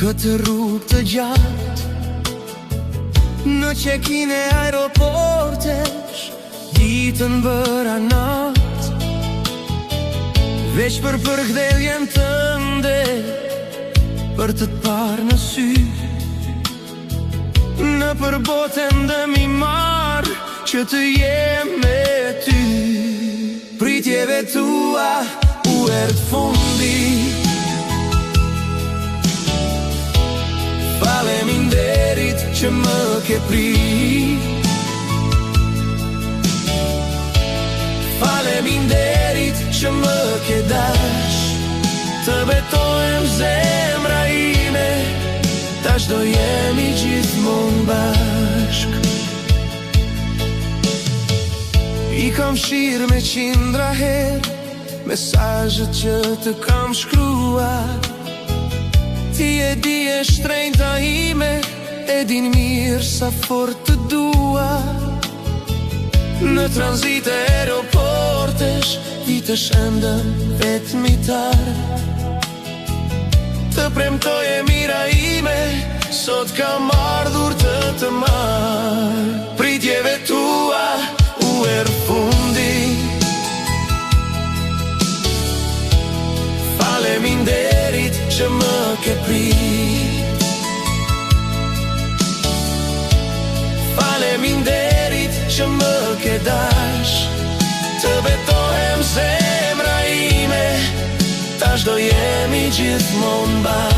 këtë rrugë të gjatë, në check-in e aeroportesh, ditën bëra natë, veç për përkthjeljen tënde, për të parë në sy. Në përbotën dëm i marrë që të jem me ty. Pritjeve tua u erdh fundi, faleminderit që më ke prit. Faleminderit që më ke dash, të betohem zemra ime, tash do jemi gjithmonë bashk. I kam shirë me qindra herë mesazhet që të kam shkruar. Ti e di e shtrenjta ime, e din mirë sa fort të dua. Në tranzit e aeroportesh, vitesh endëm vetmitar. Të premtoj e mira ime, sot kam ardhur të marr. Pritjeve tua u erdh fundi, faleminderit që më ke prit. Faleminderit që më ke dash, të betohem zemra ime, tash do jemi gjithmonë bashkë.